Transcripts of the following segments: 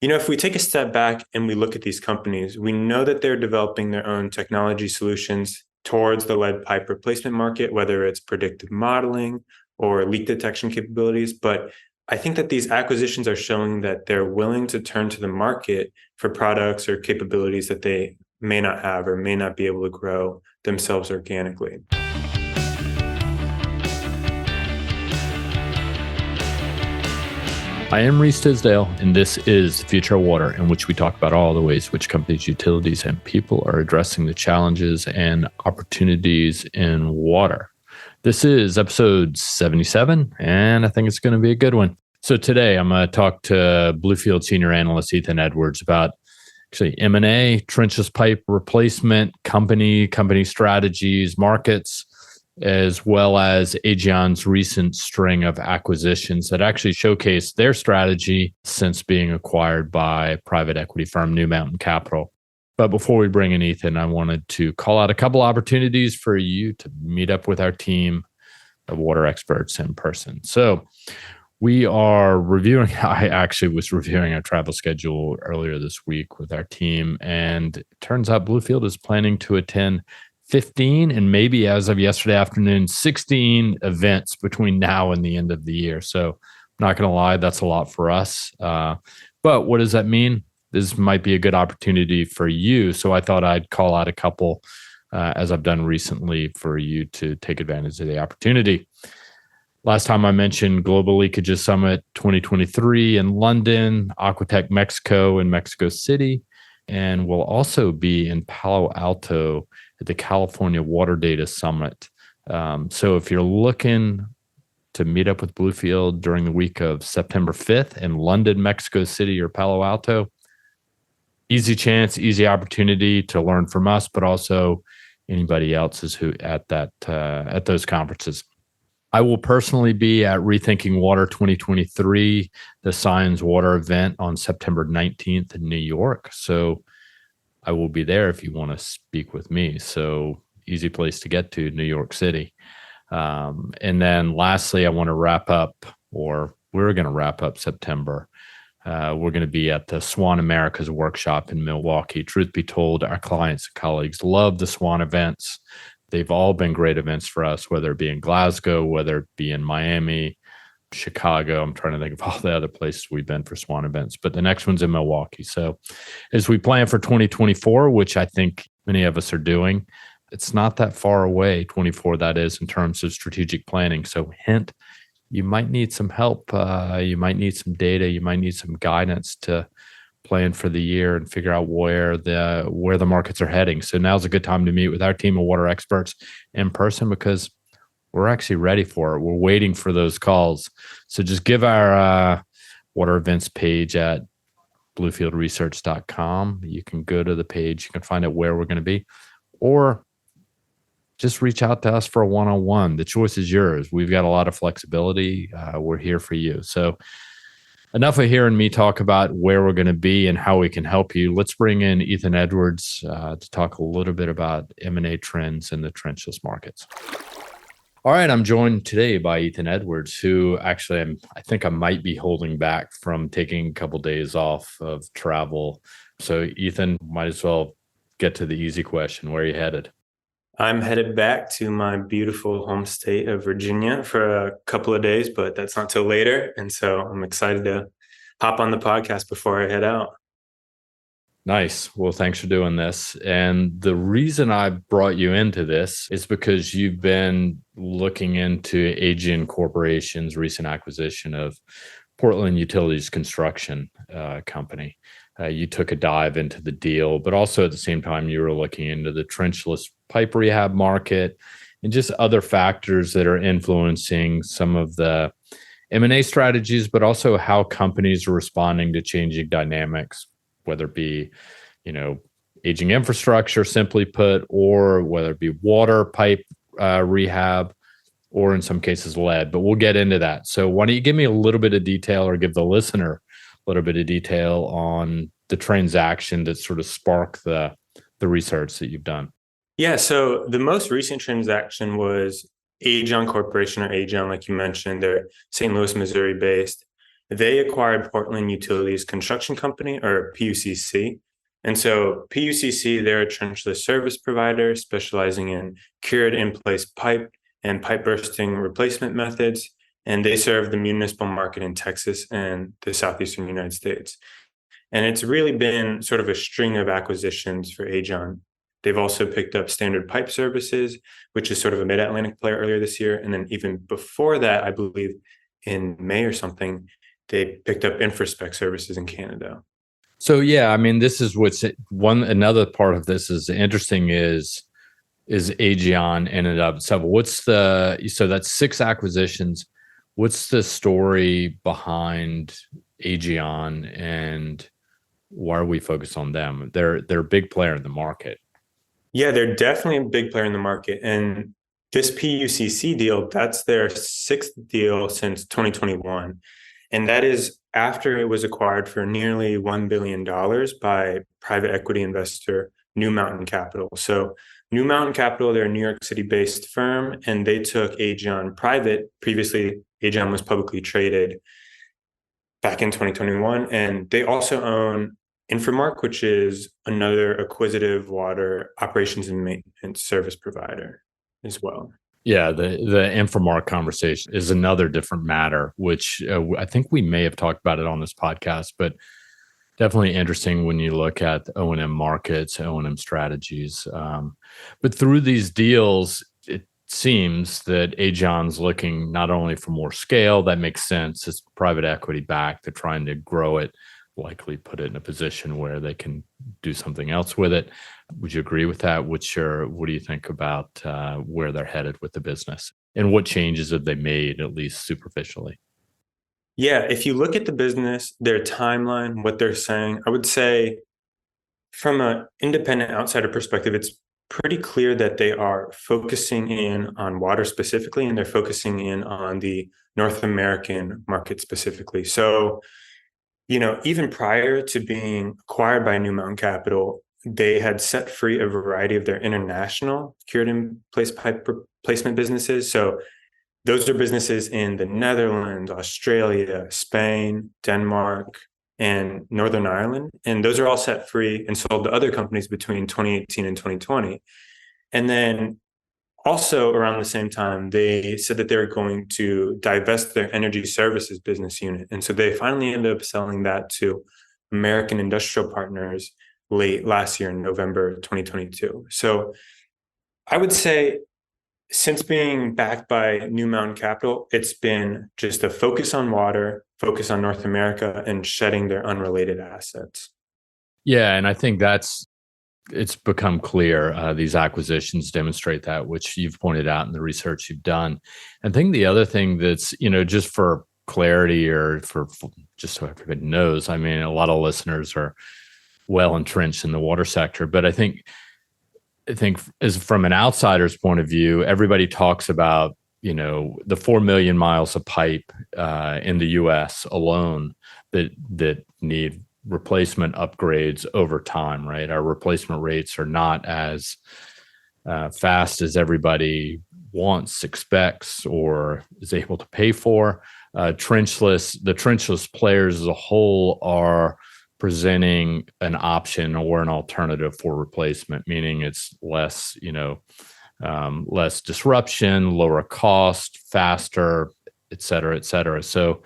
If we take a step back and we look at these companies, we know that they're developing their own technology solutions towards the lead pipe replacement market, whether it's predictive modeling or leak detection capabilities. But I think that these acquisitions are showing that they're willing to turn to the market for products or capabilities that they may not have or may not be able to grow themselves organically. I am Reese Tisdale, and this is Future of Water, in which we talk about all the ways which companies, utilities, and people are addressing the challenges and opportunities in water. This is episode 77, and I think it's going to be a good one. So today I'm going to talk to Bluefield Senior Analyst Ethan Edwards about actually M&A, trenchless pipe replacement, company strategies, markets, as well as Aegion's recent string of acquisitions that actually showcase their strategy since being acquired by private equity firm New Mountain Capital. But before we bring in Ethan, I wanted to call out a couple opportunities for you to meet up with our team of water experts in person. So we are reviewing, I actually was reviewing our travel schedule earlier this week with our team, and it turns out Bluefield is planning to attend 15 and maybe as of yesterday afternoon, 16 events between now and the end of the year. So I'm not going to lie, that's a lot for us. But what does that mean? This might be a good opportunity for you. So I thought I'd call out a couple, as I've done recently, for you to take advantage of the opportunity. Last time I mentioned Global Leakages Summit 2023 in London, Aquatech Mexico in Mexico City, and we'll also be in Palo Alto at the California Water Data Summit. So if you're looking to meet up with Bluefield during the week of September 5th in London, Mexico City, or Palo Alto, easy chance, easy opportunity to learn from us, but also anybody else's who at those conferences. I will personally be at Rethinking Water 2023, the Science Water event on September 19th in New York. So I will be there if you want to speak with me. So easy place to get to, New York City. And then lastly, I want to wrap up, or we're going to wrap up September. We're going to be at the Swan Americas workshop in Milwaukee. Truth be told, our clients and colleagues love the Swan events. They've all been great events for us, whether it be in Glasgow, whether it be in Miami, Chicago. I'm trying to think of all the other places we've been for Swan events, but the next one's in Milwaukee. So as we plan for 2024, which I think many of us are doing, it's not that far away, 24 that is, in terms of strategic planning. So hint, you might need some help. You might need some data. You might need some guidance to plan for the year and figure out where the markets are heading. So now's a good time to meet with our team of water experts in person because we're actually ready for it. We're waiting for those calls. So just give our water events page at bluefieldresearch.com. You can go to the page. You can find out where we're going to be, or just reach out to us for a one-on-one. The choice is yours. We've got a lot of flexibility. We're here for you. So enough of hearing me talk about where we're going to be and how we can help you. Let's bring in Ethan Edwards to talk a little bit about M&A trends in the trenchless markets. All right, I'm joined today by Ethan Edwards, who actually I think I might be holding back from taking a couple days off of travel. So Ethan, might as well get to the easy question. Where are you headed? I'm headed back to my beautiful home state of Virginia for a couple of days, but that's not till later. And so I'm excited to hop on the podcast before I head out. Nice. Well, thanks for doing this. And the reason I brought you into this is because you've been looking into Aegion Corporation's recent acquisition of Portland Utilities Construction Company. You took a dive into the deal, but also at the same time, you were looking into the trenchless pipe rehab market and just other factors that are influencing some of the M&A strategies, but also how companies are responding to changing dynamics, whether it be, aging infrastructure, simply put, or whether it be water pipe rehab, or in some cases lead. But we'll get into that. So why don't you give me a little bit of detail, or give the listener a little bit of detail on the transaction that sort of sparked the research that you've done? Yeah, so the most recent transaction was Aegion Corporation, or Aegion, like you mentioned. They're St. Louis, Missouri based. They acquired Portland Utilities Construction Company, or PUCC. And so PUCC, they're a trenchless service provider specializing in cured in-place pipe and pipe bursting replacement methods. And they serve the municipal market in Texas and the southeastern United States. And it's really been sort of a string of acquisitions for Aegion. They've also picked up Standard Pipe Services, which is sort of a mid-Atlantic player earlier this year. And then even before that, I believe in May or something, they picked up Infraspec Services in Canada. So yeah, I mean, this is what's another part of this is interesting is Aegion in and of itself. So that's 6 acquisitions. What's the story behind Aegion and why are we focused on them? They're a big player in the market. Yeah, they're definitely a big player in the market. And this PUCC deal, that's their 6th deal since 2021. And that is after it was acquired for nearly $1 billion by private equity investor New Mountain Capital. So New Mountain Capital, they're a New York City-based firm, and they took Aegion private. Previously, Aegion was publicly traded back in 2021. And they also own Inframark, which is another acquisitive water operations and maintenance service provider as well. Yeah, the Inframark conversation is another different matter, which I think we may have talked about it on this podcast, but definitely interesting when you look at O&M markets, O&M strategies. But through these deals, it seems that Aegion's looking not only for more scale, that makes sense. It's private equity backed. They're trying to grow it, likely put it in a position where they can do something else with it. Would you agree with that? What do you think about where they're headed with the business and what changes have they made, at least superficially? Yeah, if you look at the business, their timeline, what they're saying, I would say from an independent outsider perspective, it's pretty clear that they are focusing in on water specifically, and they're focusing in on the North American market specifically. So, even prior to being acquired by New Mountain Capital, they had set free a variety of their international cured in place pipe replacement businesses. So those are businesses in the Netherlands, Australia, Spain, Denmark, and Northern Ireland. And those are all set free and sold to other companies between 2018 and 2020. And then also around the same time, they said that they're going to divest their energy services business unit. And so they finally ended up selling that to American Industrial Partners late last year in November 2022. So I would say since being backed by New Mountain Capital, it's been just a focus on water, focus on North America, and shedding their unrelated assets. Yeah, and I think it's become clear. These acquisitions demonstrate that, which you've pointed out in the research you've done. I think the other thing that's, just for clarity or for just so everybody knows, I mean, a lot of listeners are well entrenched in the water sector, but I think as from an outsider's point of view, everybody talks about, the 4 million miles of pipe in the US alone that need replacement upgrades over time, right? Our replacement rates are not as fast as everybody wants, expects, or is able to pay for. The trenchless players as a whole are presenting an option or an alternative for replacement, meaning it's less, less disruption, lower cost, faster, et cetera, et cetera. So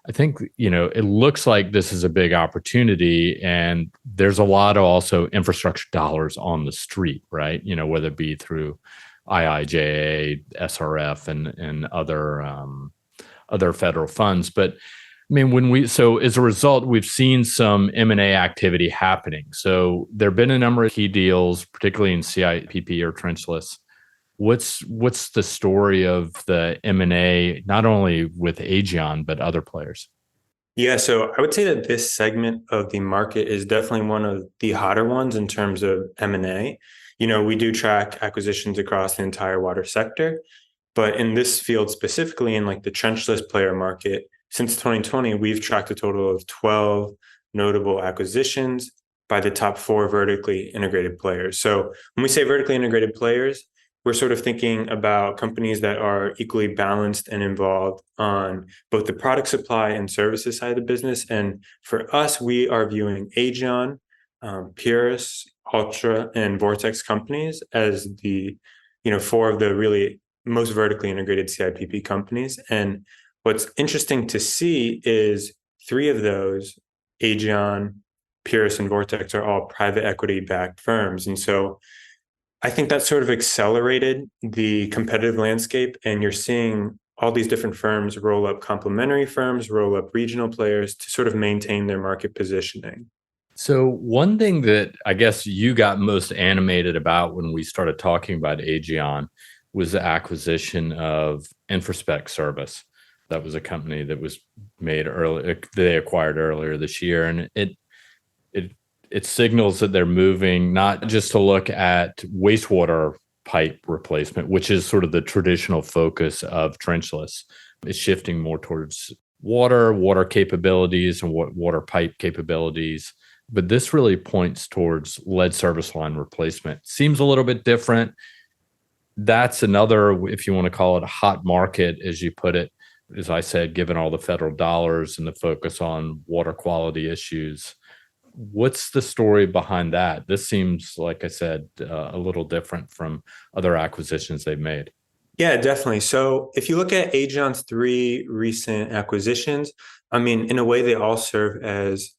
I think, it looks like this is a big opportunity, and there's a lot of also infrastructure dollars on the street, right? Whether it be through IIJA, SRF, and other federal funds. But I mean, so as a result, we've seen some M&A activity happening. So there have been a number of key deals, particularly in CIPP or trenchless. What's the story of the M&A, not only with Aegion, but other players? Yeah, so I would say that this segment of the market is definitely one of the hotter ones in terms of M&A. We do track acquisitions across the entire water sector, but in this field specifically, in like the trenchless player market, since 2020, we've tracked a total of 12 notable acquisitions by the top 4 vertically integrated players. So when we say vertically integrated players, we're sort of thinking about companies that are equally balanced and involved on both the product supply and services side of the business. And for us, we are viewing Aegion, Purus, Ultra, and Vortex companies as the, four of the really most vertically integrated CIPP companies. And what's interesting to see is three of those, Aegion, Purus, and Vortex, are all private equity backed firms. And so I think that sort of accelerated the competitive landscape, and you're seeing all these different firms roll up complementary firms, roll up regional players to sort of maintain their market positioning. So one thing that I guess you got most animated about when we started talking about Aegion was the acquisition of Infraspec Service. That was a company that was made early, they acquired earlier this year, and it signals that they're moving not just to look at wastewater pipe replacement, which is sort of the traditional focus of trenchless. It's shifting more towards water capabilities and water pipe capabilities. But this really points towards lead service line replacement. Seems a little bit different. That's another, if you want to call it a hot market, as you put it, as I said, given all the federal dollars and the focus on water quality issues. What's the story behind that? This seems, like I said, a little different from other acquisitions they've made. Yeah, definitely. So if you look at Aegion's three recent acquisitions, I mean, in a way, they all serve as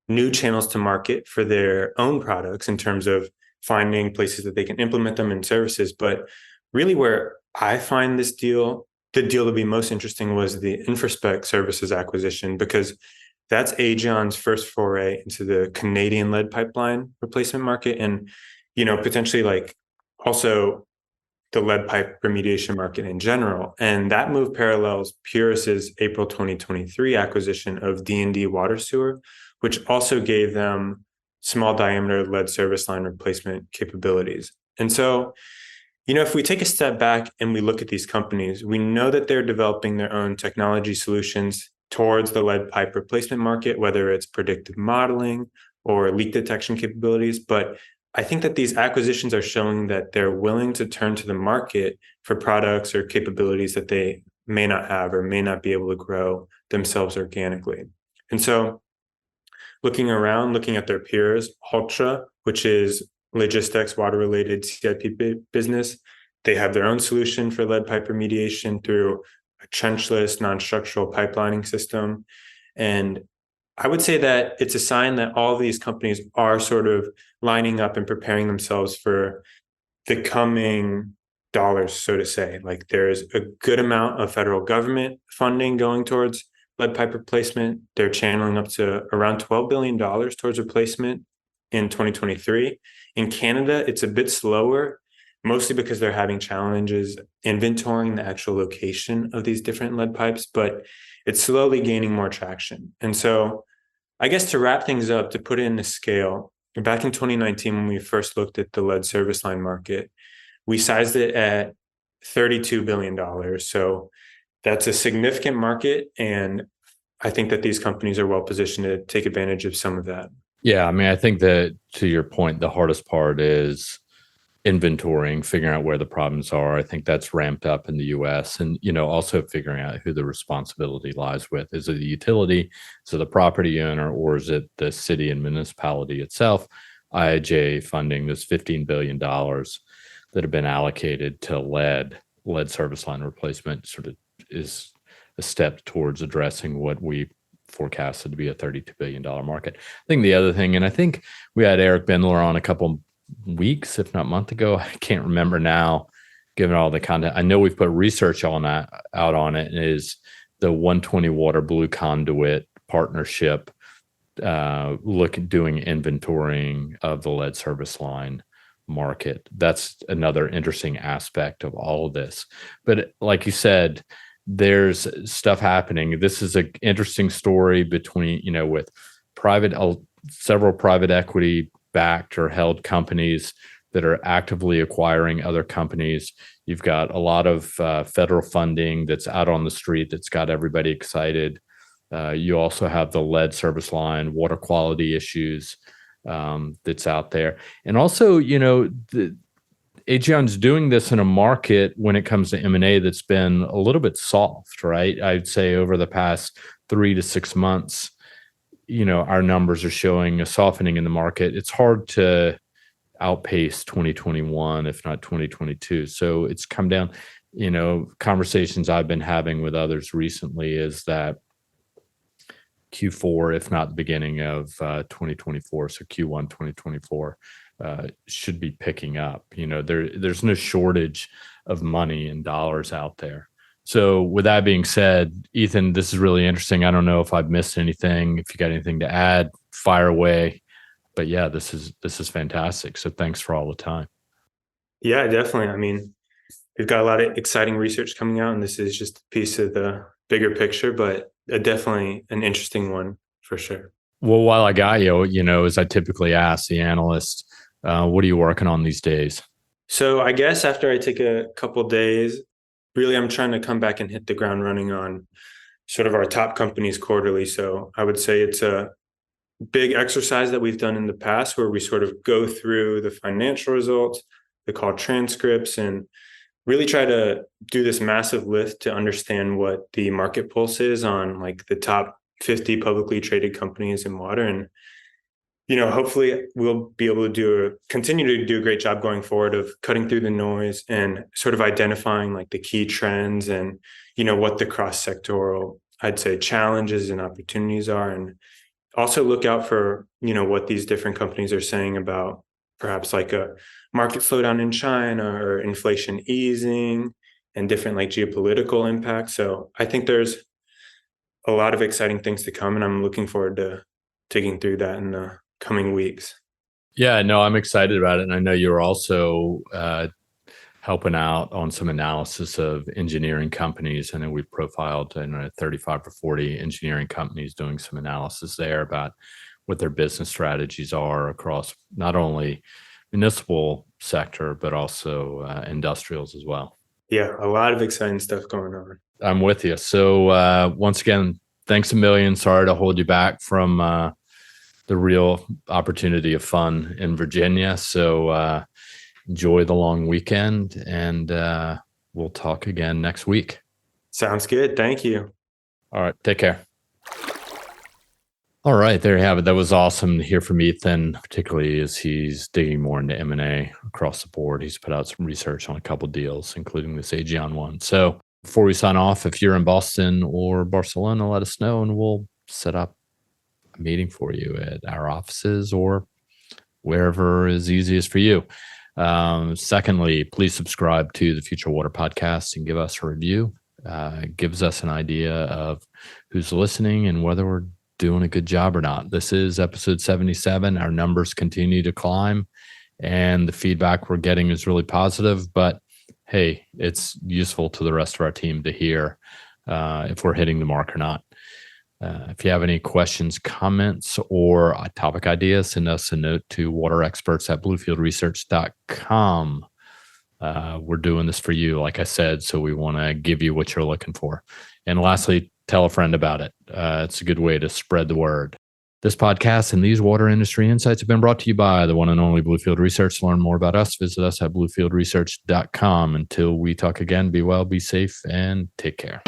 new channels to market for their own products in terms of finding places that they can implement them in services. But really where I find the deal to be most interesting was the Infraspec Services acquisition, because that's Aegion's first foray into the Canadian lead pipeline replacement market, and, potentially like also the lead pipe remediation market in general. And that move parallels Purus's April 2023 acquisition of D&D Water Sewer, which also gave them small diameter lead service line replacement capabilities. And so, if we take a step back and we look at these companies, we know that they're developing their own technology solutions towards the lead pipe replacement market, whether it's predictive modeling or leak detection capabilities. But I think that these acquisitions are showing that they're willing to turn to the market for products or capabilities that they may not have or may not be able to grow themselves organically. And so looking at their peers, Ultra, which is logistics, water-related CIP business, they have their own solution for lead pipe remediation through a trenchless, non-structural pipelining system. And I would say that it's a sign that all of these companies are sort of lining up and preparing themselves for the coming dollars, so to say. Like there's a good amount of federal government funding going towards lead pipe replacement. They're channeling up to around $12 billion towards replacement in 2023. In Canada, it's a bit slower, mostly because they're having challenges inventorying the actual location of these different lead pipes, but it's slowly gaining more traction. And so I guess to wrap things up, to put it in the scale, back in 2019, when we first looked at the lead service line market, we sized it at $32 billion. So that's a significant market. And I think that these companies are well positioned to take advantage of some of that. Yeah, I mean, I think that to your point, the hardest part is inventorying, figuring out where the problems are. I think that's ramped up in the US, and also figuring out who the responsibility lies with. Is it the utility, is it the property owner, or is it the city and municipality itself? IIJ funding, this $15 billion that have been allocated to lead service line replacement, sort of is a step towards addressing what we forecasted to be a $32 billion market. I think the other thing, and I think we had Eric Bendler on a couple weeks, if not a month ago, I can't remember now, given all the content. I know we've put research out on it, is the 120 Water Blue Conduit partnership, doing inventorying of the lead service line market. That's another interesting aspect of all of this. But like you said, there's stuff happening. This is an interesting story between, with several private equity backed or held companies that are actively acquiring other companies. You've got a lot of federal funding that's out on the street that's got everybody excited. You also have the lead service line, water quality issues that's out there. And also, Aegion's doing this in a market when it comes to M&A that's been a little bit soft, right? I'd say over the past 3 to 6 months, our numbers are showing a softening in the market. It's hard to outpace 2021, if not 2022. So it's come down. Conversations I've been having with others recently is that Q4, if not the beginning of 2024, so Q1 2024, should be picking up. There's no shortage of money and dollars out there. So with that being said, Ethan, this is really interesting. I don't know if I've missed anything. If you got anything to add, fire away. But yeah, this is fantastic. So thanks for all the time. Yeah, definitely. I mean, we've got a lot of exciting research coming out, and this is just a piece of the bigger picture, but definitely an interesting one for sure. Well, while I got you, as I typically ask the analysts, what are you working on these days? So I guess after I take a couple of days, really I'm trying to come back and hit the ground running on sort of our top companies quarterly. So I would say it's a big exercise that we've done in the past where we sort of go through the financial results, the call transcripts, and really try to do this massive lift to understand what the market pulse is on like the top 50 publicly traded companies in water. And hopefully we'll be able to continue to do a great job going forward of cutting through the noise and sort of identifying like the key trends and, what the cross-sectoral, I'd say, challenges and opportunities are. And also look out for, what these different companies are saying about perhaps like a market slowdown in China or inflation easing and different like geopolitical impacts. So I think there's a lot of exciting things to come, and I'm looking forward to digging through that in the coming weeks. Yeah, no, I'm excited about it. And I know you're also helping out on some analysis of engineering companies. I know we've profiled 35 or 40 engineering companies, doing some analysis there about what their business strategies are across not only municipal sector, but also industrials as well. Yeah, a lot of exciting stuff going on. I'm with you. So once again, thanks a million. Sorry to hold you back from the real opportunity of fun in Virginia. So enjoy the long weekend, and we'll talk again next week. Sounds good. Thank you. All right. Take care. All right. There you have it. That was awesome to hear from Ethan, particularly as he's digging more into M&A across the board. He's put out some research on a couple deals, including this Aegion one. So before we sign off, if you're in Boston or Barcelona, let us know and we'll set up a meeting for you at our offices or wherever is easiest for you. Secondly, please subscribe to the Future Water Podcast and give us a review. It gives us an idea of who's listening and whether we're doing a good job or not. This is episode 77. Our numbers continue to climb and the feedback we're getting is really positive, but hey, it's useful to the rest of our team to hear if we're hitting the mark or not. If you have any questions, comments, or topic ideas, send us a note to waterexperts@bluefieldresearch.com. We're doing this for you, like I said, so we want to give you what you're looking for. And lastly, tell a friend about it. It's a good way to spread the word. This podcast and these water industry insights have been brought to you by the one and only Bluefield Research. To learn more about us, visit us at bluefieldresearch.com. Until we talk again, be well, be safe, and take care.